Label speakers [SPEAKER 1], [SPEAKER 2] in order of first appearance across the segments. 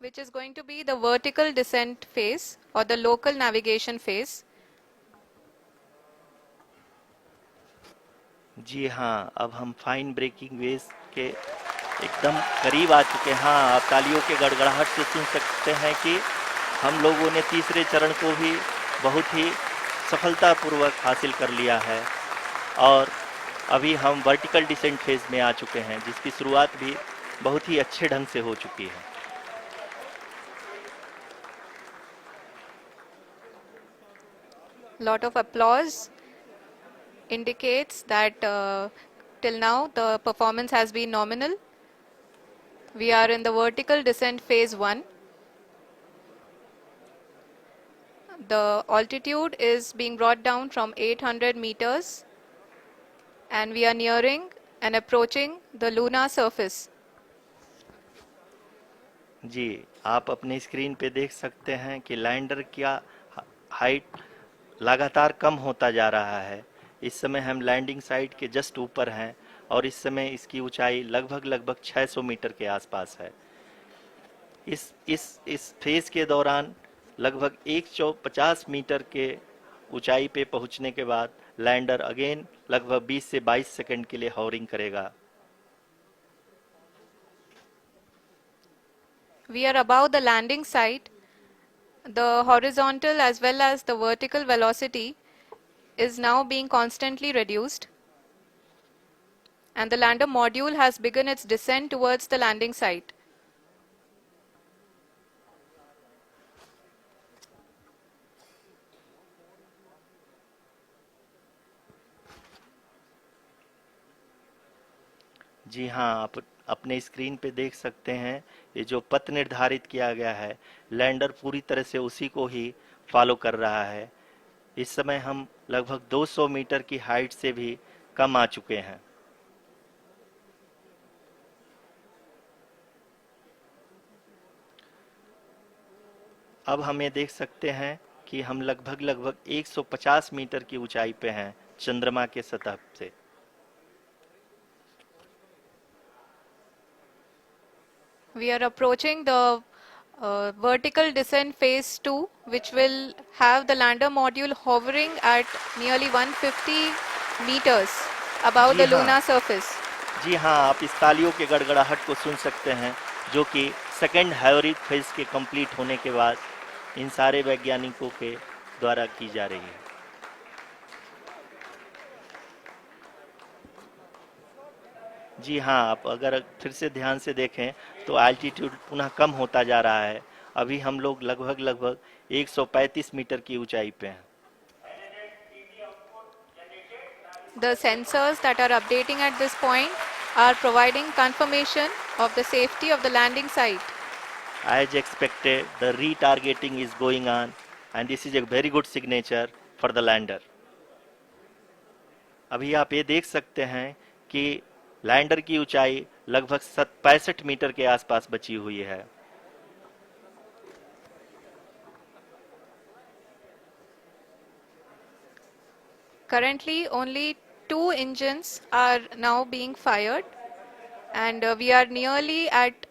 [SPEAKER 1] which is going to be the vertical descent phase or the local navigation phase.
[SPEAKER 2] जी हाँ, अब हम fine breaking waves के एकदम करीब आ चुके हैं। हाँ, आप तालियों के गड़गड़ाहट से सुन सकते हैं कि हम लोगों ने तीसरे चरण को भी बहुत ही सफलतापूर्वक हासिल कर लिया है और अभी हम वर्टिकल डिसेंट फेज में आ चुके हैं, जिसकी शुरुआत भी बहुत ही अच्छे ढंग से हो चुकी है।
[SPEAKER 1] Lot of applause indicates that till now the performance has been nominal. We are in the vertical descent phase 1. The altitude is being brought down from 800 meters and we are nearing and approaching the lunar surface.
[SPEAKER 2] जी, आप अपने screen पे देख सकते हैं कि lander का height लगातार कम होता जा रहा है। इस समय हम लैंडिंग साइट के जस्ट ऊपर हैं और इस समय इसकी ऊंचाई लगभग 600 मीटर के आसपास है। इस फेज के दौरान लगभग 150 मीटर के ऊंचाई पे पहुंचने के बाद लैंडर अगेन लगभग 20 से 22 सेकंड के लिए हॉवरिंग करेगा।
[SPEAKER 1] We are above the landing site. The horizontal as well as the vertical velocity is now being constantly reduced. And the lander module has begun its descent towards the landing site.
[SPEAKER 2] जी हाँ, आप अपने screen पे देख सकते हैं ये जो पथ निर्धारित किया गया है, लैंडर पूरी तरह से उसी को ही फॉलो कर रहा है। इस समय हम लगभग 200 मीटर की हाइट से भी कम आ चुके हैं। अब हम ये देख सकते हैं कि हम लगभग 150 मीटर की ऊंचाई पे हैं चंद्रमा के सतह से।
[SPEAKER 1] We are approaching the vertical descent phase 2, which will have the lander module hovering at nearly 150 meters above the lunar surface.
[SPEAKER 2] जी हाँ, आप इस तालियों के गड़गड़ाहट को सुन सकते हैं, जो कि सेकेंड हाइब्रिड फेज के कंप्लीट होने के बाद इन सारे वैज्ञानिकों के द्वारा की जा रही है। जी हाँ, आप अगर फिर से ध्यान से देखें तो एल्टीट्यूड पुनः कम होता जा रहा है। अभी हम लोग लगभग 135 मीटर की ऊंचाई पे हैं।
[SPEAKER 1] The sensors that are updating at this point are providing confirmation of the safety of the landing site.
[SPEAKER 2] As expected, the retargeting is going on and this is a very good signature for the lander. अभी आप ये देख सकते हैं कि lander की ऊंचाई लगभग 65 मीटर के आसपास बची हुई है।
[SPEAKER 1] Currently, only 2 engines are now being fired, and we are nearly at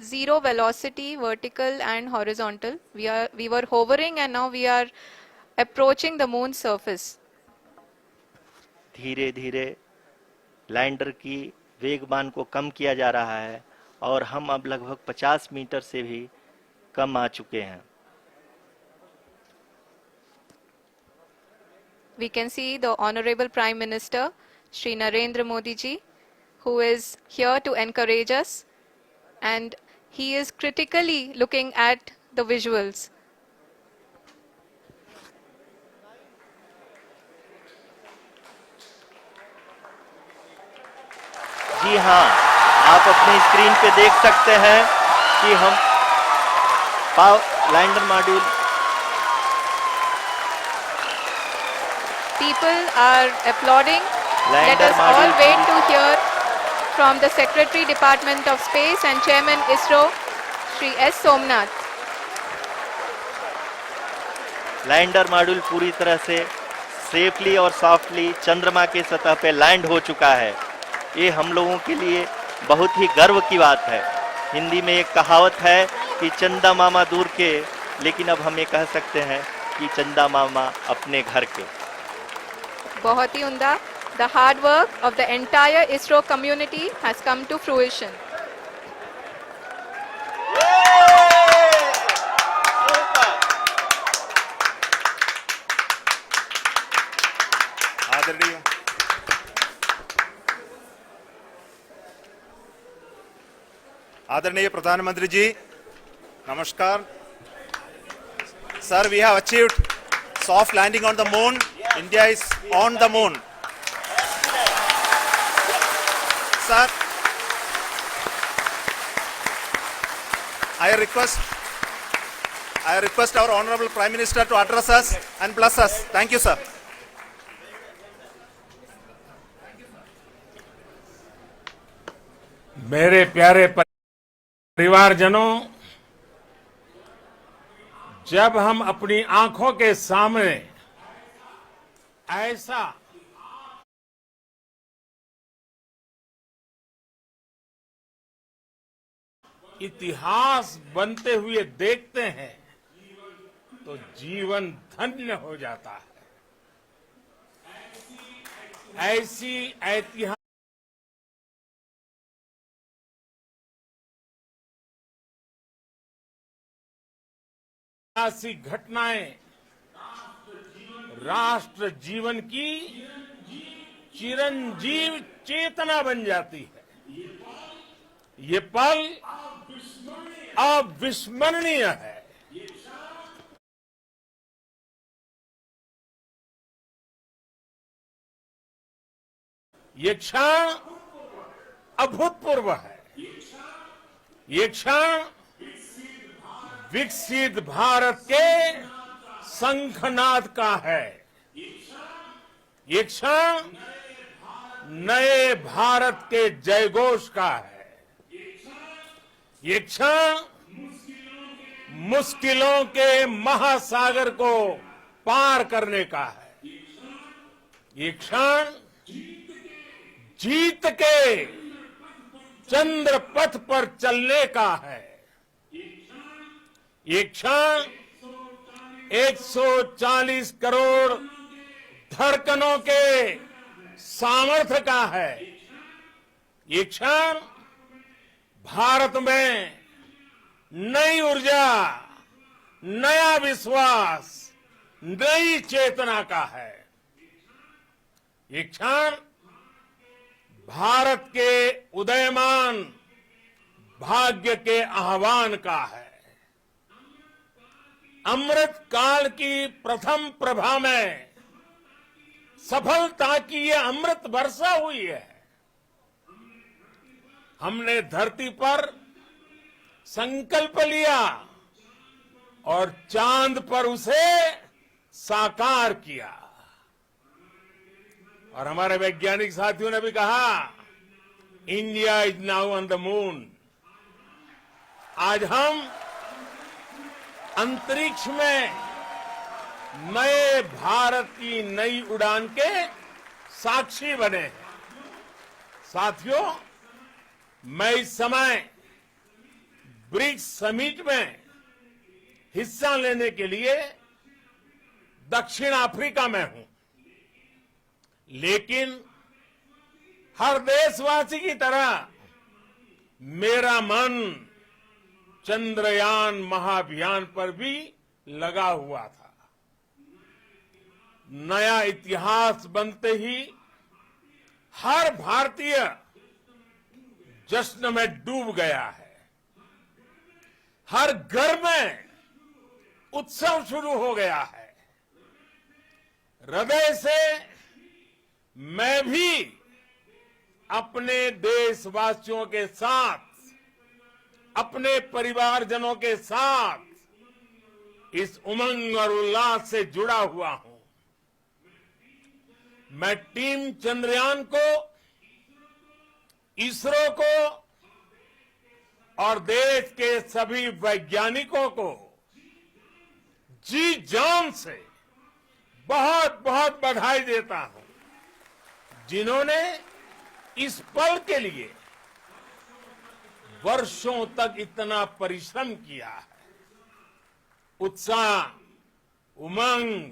[SPEAKER 1] zero velocity, vertical and horizontal. We were hovering, and now we are approaching the moon's surface.
[SPEAKER 2] धीरे धीरे लैंडर की वेगमान को कम किया जा रहा है और हम अब लगभग 50 मीटर से भी कम आ चुके हैं।
[SPEAKER 1] We can see the Honorable Prime Minister, Shri Narendra Modi ji, who is here to encourage us, and he is critically looking at the visuals.
[SPEAKER 2] जी हाँ, आप अपने स्क्रीन पे देख सकते हैं कि हम lander module
[SPEAKER 1] People are applauding. Let us all wait to hear from the Secretary Department of Space and Chairman ISRO, Shri S. Somnath.
[SPEAKER 2] Lander module पूरी तरह से सेफली और सॉफ्टली चंद्रमा के सतह पे लैंड हो चुका है। ये हम लोगों के लिए बहुत ही गर्व की बात है। हिंदी में एक कहावत है कि चंदा मामा दूर के, लेकिन अब हम ये कह सकते हैं कि चंदा मामा अपने घर के।
[SPEAKER 1] बहुत ही उम्दा। The hard work of the entire ISRO community has come to fruition.
[SPEAKER 3] आदरणीय आदरणीय प्रधानमंत्री जी, नमस्कार। Sir, we have achieved soft landing on the moon. India is on the moon. Sir, I request our Honorable Prime Minister to address us and bless us. Thank you, sir.
[SPEAKER 4] मेरे प्यारे परिवारजनों, जब हम अपनी आंखों के सामने ऐसा इतिहास बनते हुए देखते हैं तो जीवन धन्य हो जाता है। ऐसी ऐतिहासिक घटनाएं राष्ट्र जीवन की चिरंजीव चेतना बन जाती है। ये पल अविस्मरणीय है। ये क्षण अभूतपूर्व है। ये क्षण विकसित भारत के शंखनाद का है। ये क्षण नए भारत के जयघोष का है। ये क्षण मुश्किलों के महासागर को पार करने का है। ये क्षण जीत के चंद्र पथ पर चलने का है। ये क्षण 140 करोड़ धड़कनों के सामर्थ्य का है। ये क्षण भारत में नई ऊर्जा, नया विश्वास, नई चेतना का है। ये क्षण भारत के उदयमान भाग्य के आह्वान का है। अमृत काल की प्रथम प्रभा में सफलता की ये अमृत वर्षा हुई है। हमने धरती पर संकल्प लिया और चांद पर उसे साकार किया। और हमारे वैज्ञानिक साथियों ने भी कहा, India is now on the moon. आज हम अंतरिक्ष में नए भारत की नई उड़ान के साक्षी बने हैं। साथियों, मैं इस समय ब्रिक्स समिट में हिस्सा लेने के लिए दक्षिण अफ्रीका में हूं, लेकिन हर देशवासी की तरह मेरा मन चंद्रयान महाअभियान पर भी लगा हुआ था। नया इतिहास बनते ही हर भारतीय जश्न में डूब गया है। हर घर में उत्सव शुरू हो गया है। हृदय से मैं भी अपने देशवासियों के साथ, अपने परिवारजनों के साथ इस उमंग और उल्लास से जुड़ा हुआ हूं। मैं टीम चंद्रयान को, इसरो को और देश के सभी वैज्ञानिकों को जी जान से बहुत बहुत बधाई देता हूं, जिन्होंने इस पल के लिए वर्षों तक इतना परिश्रम किया है। उत्साह, उमंग,